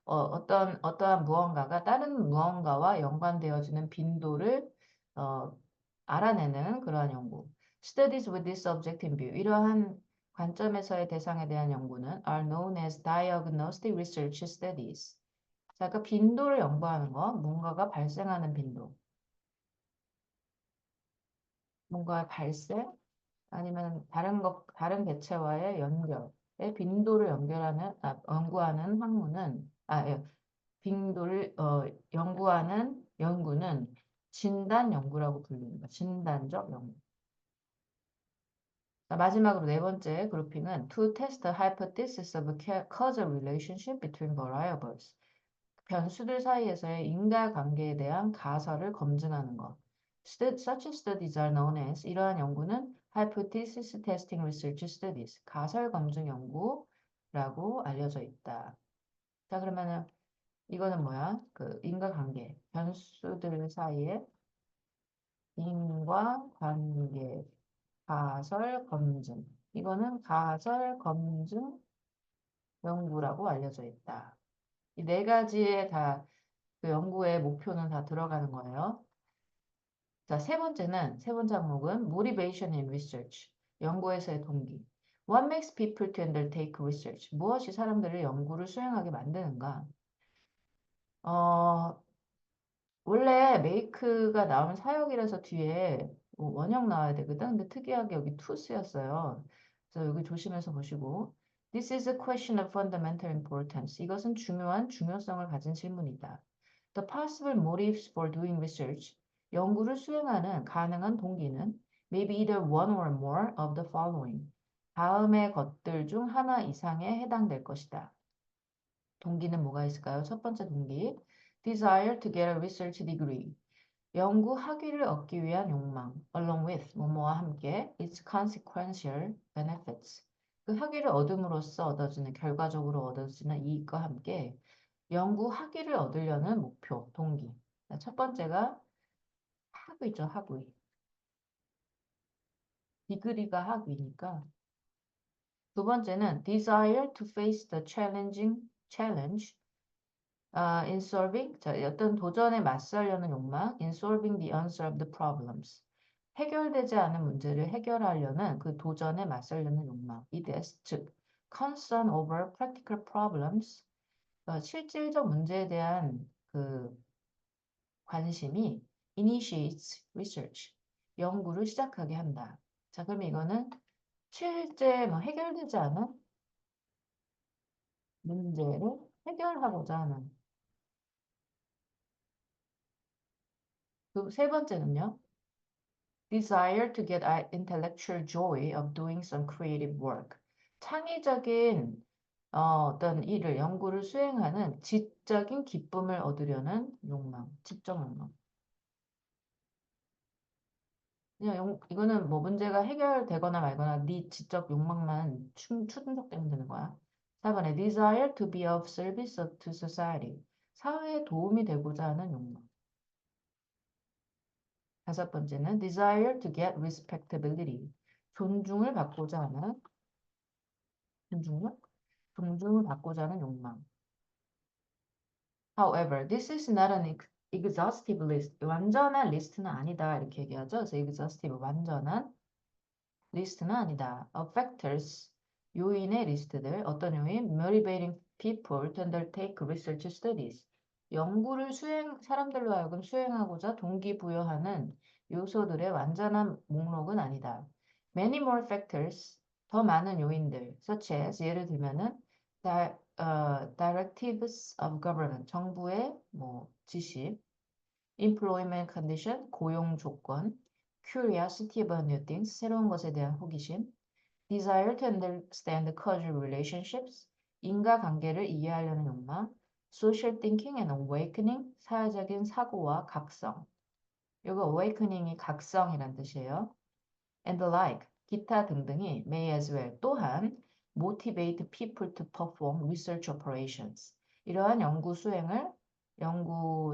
어떠한 무언가가 다른 무언가와 연관되어지는 빈도를, 어, 알아내는 그러한 연구. Studies with this subject in view. 이러한 관점에서의 대상에 대한 연구는 are known as diagnostic research studies. 자, 그 빈도를 연구하는 거, 뭔가가 발생하는 빈도. 뭔가 발생, 아니면 다른 개체와의 연결의 빈도를 연구하는 빈도를, 연구하는 연구는 진단 연구라고 불립니다. 진단적 연구. 자, 마지막으로 네 번째 그룹핑은 to test the hypothesis of a causal relationship between variables. 변수들 사이에서의 인과관계에 대한 가설을 검증하는 것. Such studies are known as 이러한 연구는 hypothesis testing research studies, 가설 검증 연구라고 알려져 있다. 자, 그러면은 이거는 뭐야? 그 인과관계, 변수들 사이의 인과관계, 가설 검증. 이거는 가설 검증 연구라고 알려져 있다. 이 네 가지의 그 연구의 목표는 다 들어가는 거예요. 자, 세 번째 항목은 Motivation in Research. 연구에서의 동기. What makes people to undertake research? 무엇이 사람들을 연구를 수행하게 만드는가? 어, 원래 make가 나오면 사역이라서 뒤에 원형 나와야 되거든. 근데 특이하게 여기 to 쓰였어요. 그래서 여기 조심해서 보시고. This is a question of fundamental importance. 이것은 중요한 중요성을 가진 질문이다. The possible motives for doing research. 연구를 수행하는 가능한 동기는 maybe either one or more of the following. 다음의 것들 중 하나 이상에 해당될 것이다. 동기는 뭐가 있을까요? 첫 번째 동기. Desire to get a research degree. 연구 학위를 얻기 위한 욕망. Along with, 뭐뭐와 함께, its consequential benefits. 그 학위를 얻음으로써 얻어지는, 결과적으로 얻어지는 이익과 함께 연구 학위를 얻으려는 목표, 동기. 첫 번째가 학위죠, 학위. 디그리가 학위니까. 두 번째는 desire to face the challenge in solving, 자, 어떤 도전에 맞서려는 욕망, in solving the unsolved problems. 해결되지 않은 문제를 해결하려는 그 도전에 맞서려는 욕망. 이데스, 즉, concern over practical problems, 실질적 문제에 대한 그 관심이 initiates research, 연구를 시작하게 한다. 자, 그럼 이거는 실제 뭐 해결되지 않은 문제를 해결하고자 하는. 그 세 번째는요. Desire to get intellectual joy of doing some creative work. 창의적인 어떤 일을, 연구를 수행하는 지적인 기쁨을 얻으려는 욕망, 지적 욕망. 그냥 이거는 뭐 문제가 해결되거나 말거나 네 지적 욕망만 충족되면 되는 거야. 4번에 desire to be of service to society. 사회에 도움이 되고자 하는 욕망. 다섯 번째는 desire to get respectability. 존중을 받고자 하는 존중을? 존중을 받고자 하는 욕망. However, this is not an exhaustive list. 완전한 리스트는 아니다. 이렇게 얘기하죠. 그래서 exhaustive, 완전한 리스트는 아니다. Of factors, 요인의 리스트들. 어떤 요인? Motivating people to undertake research studies. 연구를 사람들로 하여금 수행하고자 동기부여하는 요소들의 완전한 목록은 아니다. Many more factors, 더 많은 요인들, such as, 예를 들면은, directives of government, 정부의 뭐 지시, employment condition, 고용 조건, curiosity about new things, 새로운 것에 대한 호기심, desire to understand causal relationships, 인과관계를 이해하려는 욕망, social thinking and awakening, 사회적인 사고와 각성. 이거 awakening이 각성이란 뜻이에요. and the like, 기타 등등이 may as well, 또한 motivate people to perform research operations. 이러한 연구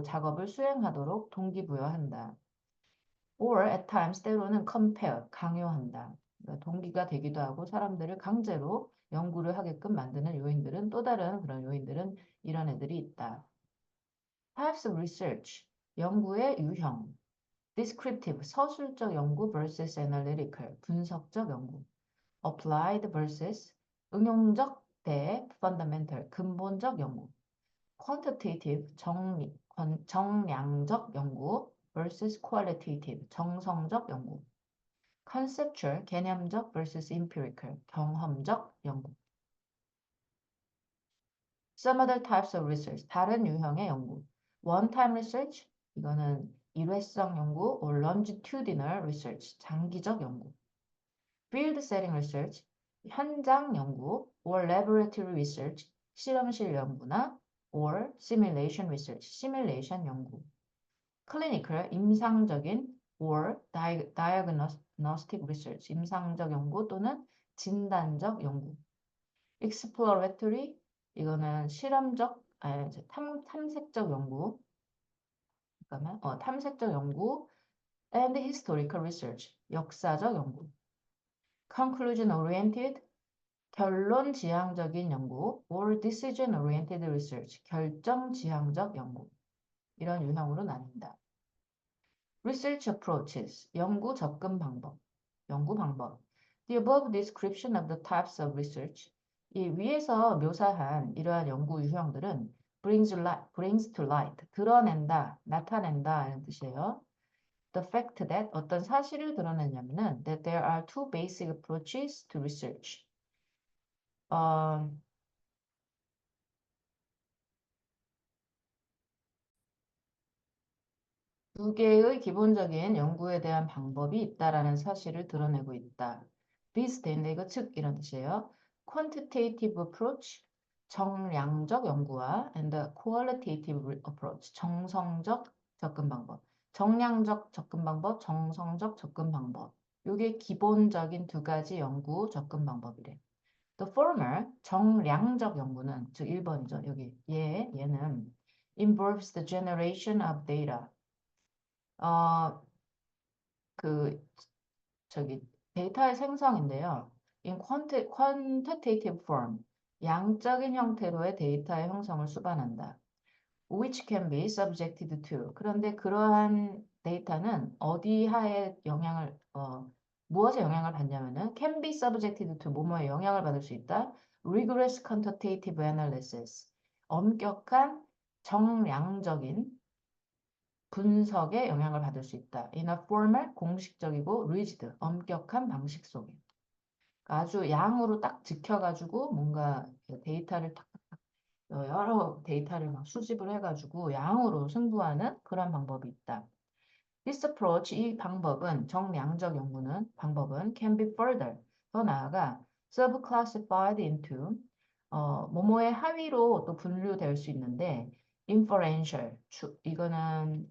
작업을 수행하도록 동기부여한다. or at times, 때로는 compel, 강요한다. 그러니까 동기가 되기도 하고 사람들을 강제로 연구를 하게끔 만드는 요인들은 또 다른 그런 요인들은 이런 애들이 있다. Types of research, 연구의 유형. Descriptive, 서술적 연구 vs analytical, 분석적 연구. Applied vs 응용적 대 fundamental, 근본적 연구. Quantitative, 정량적 연구 vs qualitative, 정성적 연구. Conceptual, 개념적 vs empirical, 경험적 연구. Some other types of research, 다른 유형의 연구. One-time research, 이거는 일회성 연구, or longitudinal research, 장기적 연구. Field setting research, 현장 연구, or laboratory research, 실험실 연구나, or simulation research, 시뮬레이션 연구. Clinical, 임상적인, or diagnostic research, 임상적 연구 또는 진단적 연구. Exploratory, 이거는 실험적, 탐색적 연구. 잠깐만, 탐색적 연구. And historical research, 역사적 연구. Conclusion oriented, 결론 지향적인 연구. Or decision oriented research, 결정 지향적 연구. 이런 유형으로 나뉜다. Research approaches, 연구 접근 방법. 연구 방법. The above description of the types of research, 이 위에서 묘사한 이러한 연구 유형들은 brings to light, 드러낸다, 나타낸다 이런 뜻이에요. The fact that 어떤 사실을 드러내냐면은 that there are two basic approaches to research. 어, 두 개의 기본적인 연구에 대한 방법이 있다라는 사실을 드러내고 있다. 비슷한데 이거 즉 이런 뜻이에요. Quantitative approach, 정량적 연구와 and the qualitative approach, 정성적 접근 방법. 정량적 접근 방법, 정성적 접근 방법. 이게 기본적인 두 가지 연구 접근 방법이래. The former, 정량적 연구는 즉 1번이죠. 여기 얘는 involves the generation of data. 어, 그 저기 데이터의 생성인데요. In quantitative form, 양적인 형태로의 데이터의 형성을 수반한다. Which can be subjected to. 그런데 그러한 데이터는 어디 하에 무엇에 영향을 받냐면은 can be subjected to 뭐뭐에 영향을 받을 수 있다. Rigorous quantitative analysis. 엄격한 정량적인 분석에 영향을 받을 수 있다. In a formal, 공식적이고 rigid, 엄격한 방식 속에. 그러니까 아주 양으로 딱 지켜가지고 뭔가 데이터를 여러 데이터를 막 수집을 해가지고 양으로 승부하는 그런 방법이 있다. This approach, 이 방법은 정량적 연구는 방법은 can be further, 더 나아가 subclassified into 뭐뭐의 하위로 또 분류될 수 있는데 inferential, 이거는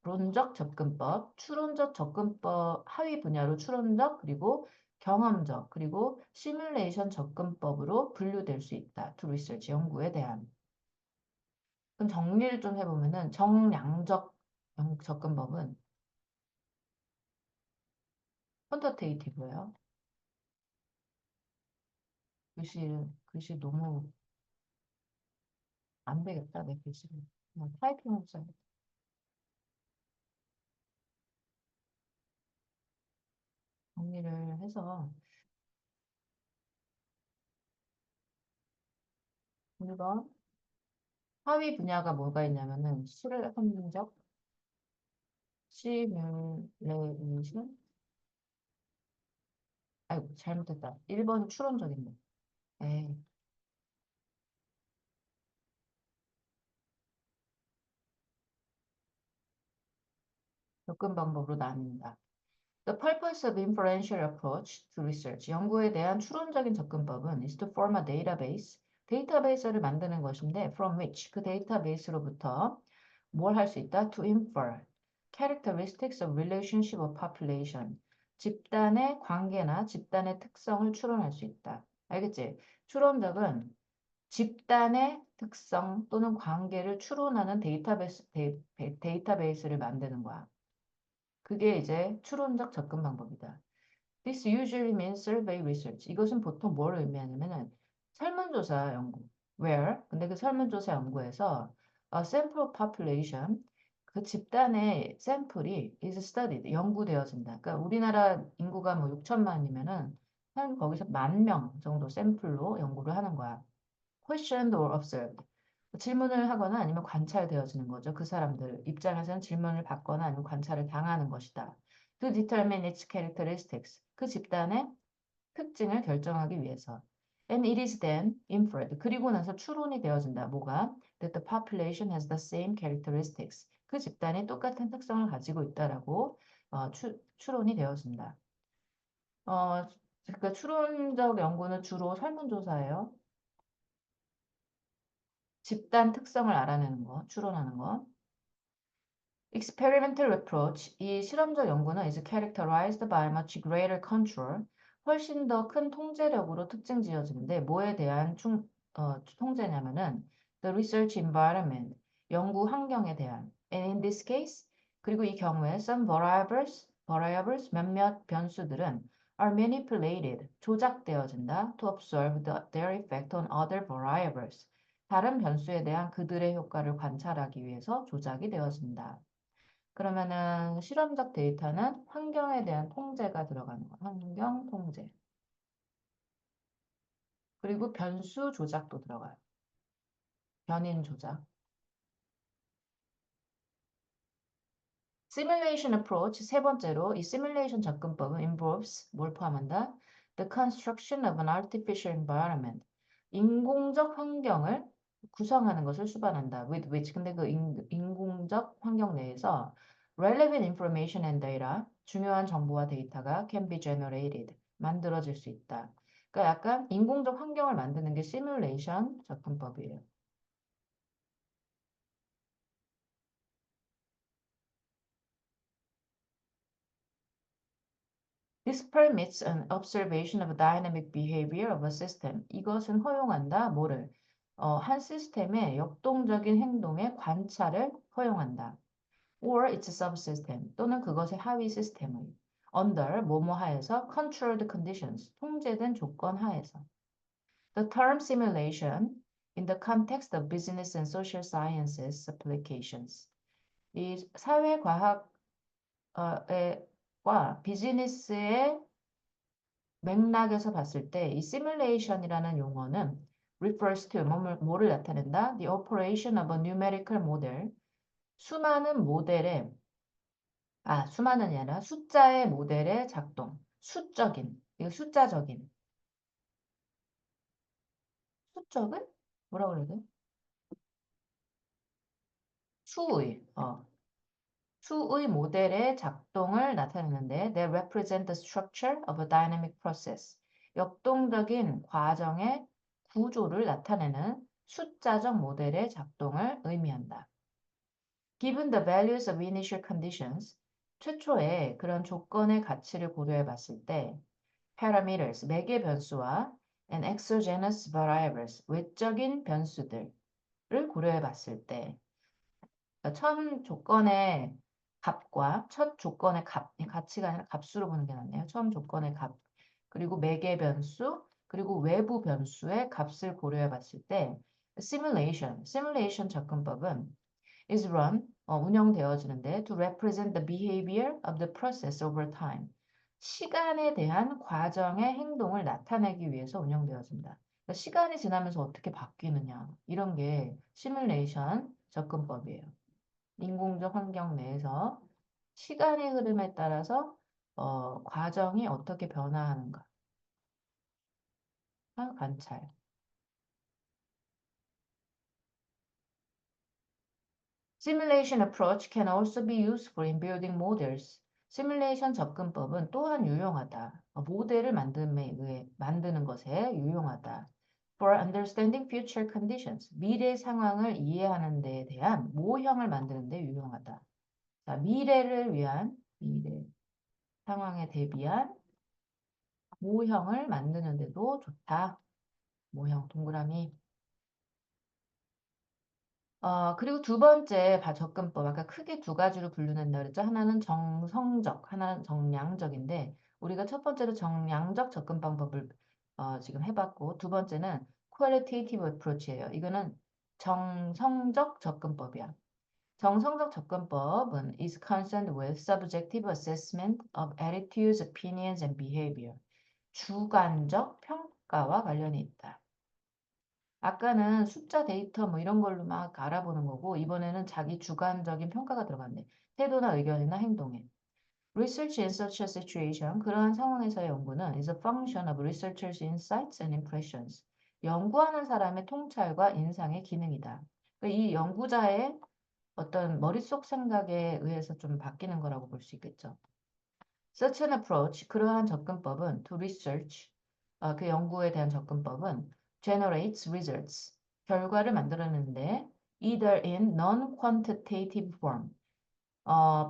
추론적 접근법, 추론적 접근법 하위 분야로 추론적 그리고 경험적 그리고 시뮬레이션 접근법으로 분류될 수 있다. To research 연구에 대한. 그럼 정리를 좀 해보면은 정량적 접근법은 퀀터테이티브예요. 글씨 너무 안 되겠다. 내 글씨를 그냥 타이핑으로 써야겠다. 정리를 해서 1번 하위 분야가 뭐가 있냐면은 실험적 시뮬레이션? 아이고, 잘못했다. 1번 추론적인데. 에이, 접근 방법으로 나뉜다. The purpose of inferential approach to research. 연구에 대한 추론적인 접근법은 is to form a database. 데이터베이스를 만드는 것인데 from which 그 데이터베이스로부터 뭘 할 수 있다? To infer characteristics of relationship of population. 집단의 관계나 집단의 특성을 추론할 수 있다. 알겠지? 추론적은 집단의 특성 또는 관계를 추론하는 데이터베이스를 만드는 거야. 그게 이제 추론적 접근 방법이다. This usually means survey research. 이것은 보통 뭘 의미하냐면은 설문조사 연구. Where? 근데 그 설문조사 연구에서 a sample population, 그 집단의 샘플이 is studied, 연구되어진다. 그러니까 우리나라 인구가 뭐 6천만이면은 한 거기서 10,000명 정도 샘플로 연구를 하는 거야. questioned or observed. 질문을 하거나 아니면 관찰되어지는 거죠. 그 사람들 입장에서는 질문을 받거나 아니면 관찰을 당하는 것이다. To determine its characteristics. 그 집단의 특징을 결정하기 위해서. And it is then inferred. 그리고 나서 추론이 되어진다. 뭐가? That the population has the same characteristics. 그 집단이 똑같은 특성을 가지고 있다라고 추론이 되어진다. 그러니까 추론적 연구는 주로 설문조사예요. 집단 특성을 알아내는 거, 추론하는 거. Experimental approach, 이 실험적 연구는 is characterized by much greater control, 훨씬 더 큰 통제력으로 특징 지어지는데 뭐에 대한 통제냐면은 the research environment, 연구 환경에 대한. And in this case, 그리고 이 경우에 some variables, 몇몇 변수들은 are manipulated, 조작되어진다 to observe their effect on other variables. 다른 변수에 대한 그들의 효과를 관찰하기 위해서 조작이 되어진다. 그러면은 실험적 데이터는 환경에 대한 통제가 들어가는 거야. 환경 통제. 그리고 변수 조작도 들어가요. 변인 조작. Simulation approach 세 번째로 이 시뮬레이션 접근법은 involves 뭘 포함한다? The construction of an artificial environment. 인공적 환경을 구성하는 것을 수반한다. With which 근데 그 인공적 환경 내에서 relevant information and data 중요한 정보와 데이터가 can be generated 만들어질 수 있다. 그러니까 약간 인공적 환경을 만드는 게 시뮬레이션 접근법이에요. This permits an observation of dynamic behavior of a system. 이것은 허용한다. 뭐를? 한 시스템의 역동적인 행동의 관찰을 허용한다. Or its subsystem 또는 그것의 하위 시스템을 under 뭐뭐 하에서 controlled conditions 통제된 조건 하에서. The term simulation in the context of business and social sciences applications. 이 사회과학과 비즈니스의 맥락에서 봤을 때 이 simulation이라는 용어는 refers to 뭐를 나타낸다? The operation of a numerical model. 수많은 모델의 수많은이 아니라 숫자의 모델의 작동. 수적인. 이거 숫자적인. 수적은? 뭐라고 그래야 돼? 수의. 수의 모델의 작동을 나타내는데 they represent the structure of a dynamic process. 역동적인 과정의 구조를 나타내는 숫자적 모델의 작동을 의미한다. Given the values of initial conditions, 최초의 그런 조건의 가치를 고려해 봤을 때 parameters, 매개 변수와 and exogenous variables, 외적인 변수들을 고려해 봤을 때 처음 조건의 값과 첫 조건의 값, 가치가 아니라 값으로 보는 게 낫네요. 처음 조건의 값, 그리고 매개 변수, 그리고 외부 변수의 값을 고려해 봤을 때 simulation 접근법은 is run, 운영되어지는데 to represent the behavior of the process over time. 시간에 대한 과정의 행동을 나타내기 위해서 운영되어진다. 그러니까 시간이 지나면서 어떻게 바뀌느냐 이런 게 시뮬레이션 접근법이에요. 인공적 환경 내에서 시간의 흐름에 따라서 과정이 어떻게 변화하는가 관찰. Simulation approach can also be useful in building models. 시뮬레이션 접근법은 또한 유용하다. 모델을 만드는 것에 유용하다. For understanding future conditions. 미래 상황을 이해하는 데에 대한 모형을 만드는 데 유용하다. 자, 미래를 위한 미래 상황에 대비한 모형을 만드는 데도 좋다. 모형 동그라미. 그리고 두 번째 접근법, 아까 크게 두 가지로 분류된다 그랬죠. 하나는 정성적, 하나는 정량적인데, 우리가 첫 번째로 정량적 접근 방법을 지금 해봤고, 두 번째는 qualitative approach예요. 이거는 정성적 접근법이야. 정성적 접근법은 is concerned with subjective assessment of attitudes, opinions, and behavior. 주관적 평가와 관련이 있다. 아까는 숫자 데이터 뭐 이런 걸로 막 알아보는 거고 이번에는 자기 주관적인 평가가 들어갔네. 태도나 의견이나 행동에. Research in such a situation, 그러한 상황에서의 연구는 is a function of researchers' insights and impressions. 연구하는 사람의 통찰과 인상의 기능이다. 그러니까 이 연구자의 어떤 머릿속 생각에 의해서 좀 바뀌는 거라고 볼 수 있겠죠. Such an approach, 그러한 접근법은 to research, 그 연구에 대한 접근법은 generates results, 결과를 만들어내는데 either in non-quantitative form,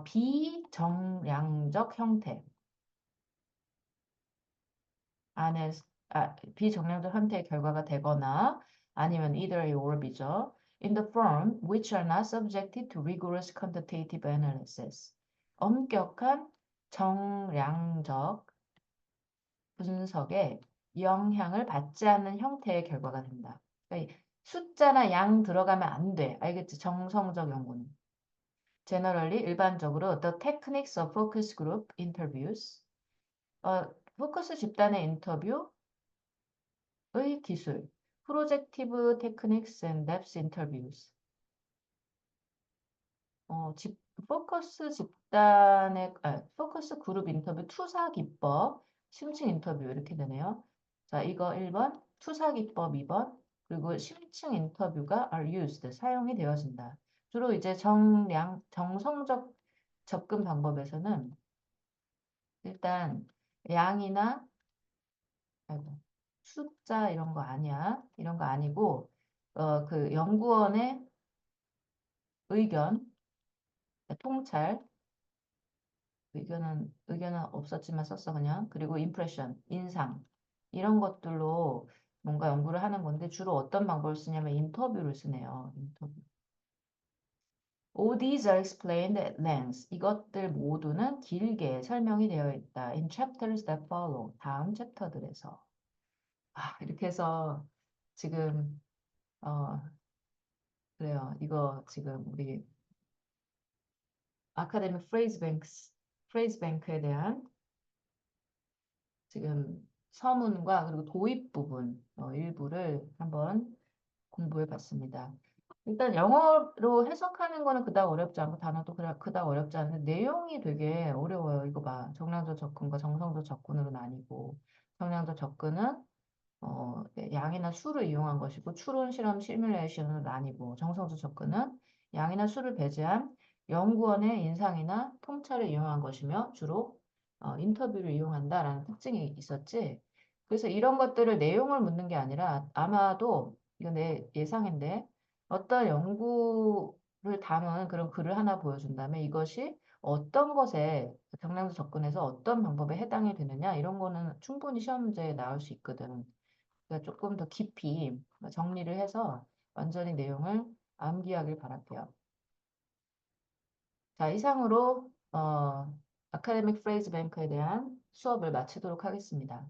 비정량적 형태 안에 비정량적 형태의 결과가 되거나 아니면 either A or B죠. In the form which are not subjected to rigorous quantitative analysis. 엄격한 정량적 분석에 영향을 받지 않는 형태의 결과가 된다. 그러니까 숫자나 양 들어가면 안 돼. 알겠지? 정성적 연구는. generally 일반적으로 the techniques of focus group interviews. 포커스 집단의 인터뷰의 기술. projective techniques and depth interviews. 포커스 집단의, 포커스 그룹 인터뷰 투사 기법, 심층 인터뷰 이렇게 되네요. 자, 이거 1번, 투사 기법 2번, 그리고 심층 인터뷰가 are used, 사용이 되어진다. 주로 이제 정성적 접근 방법에서는 일단 양이나 아이고, 숫자 이런 거 아니야. 이런 거 아니고, 그 연구원의 의견, 통찰, 의견은 없었지만 썼어, 그냥. 그리고 impression, 인상. 이런 것들로 뭔가 연구를 하는 건데, 주로 어떤 방법을 쓰냐면 인터뷰를 쓰네요. 인터뷰. All these are explained at length. 이것들 모두는 길게 설명이 되어 있다. In chapters that follow. 다음 챕터들에서. 이렇게 해서 지금, 어, 그래요. 이거 지금 우리 아카데믹 프레이즈 뱅크에 대한 지금 서문과 그리고 도입 부분 일부를 한번 공부해 봤습니다. 일단 영어로 해석하는 거는 그닥 어렵지 않고 단어도 그닥 어렵지 않은데 내용이 되게 어려워요. 이거 봐. 정량적 접근과 정성적 접근으로 나뉘고 정량적 접근은 양이나 수를 이용한 것이고 추론 실험 시뮬레이션으로 나뉘고 정성적 접근은 양이나 수를 배제한 연구원의 인상이나 통찰을 이용한 것이며 주로 인터뷰를 이용한다라는 특징이 있었지. 그래서 이런 것들을 내용을 묻는 게 아니라 아마도 이건 내 예상인데 어떤 연구를 담은 그런 글을 하나 보여준 다음에 이것이 어떤 것에 정량적 접근에서 어떤 방법에 해당이 되느냐 이런 거는 충분히 시험 문제에 나올 수 있거든. 그러니까 조금 더 깊이 정리를 해서 완전히 내용을 암기하길 바랄게요. 자, 이상으로 아카데믹 프레이즈 뱅크에 대한 수업을 마치도록 하겠습니다.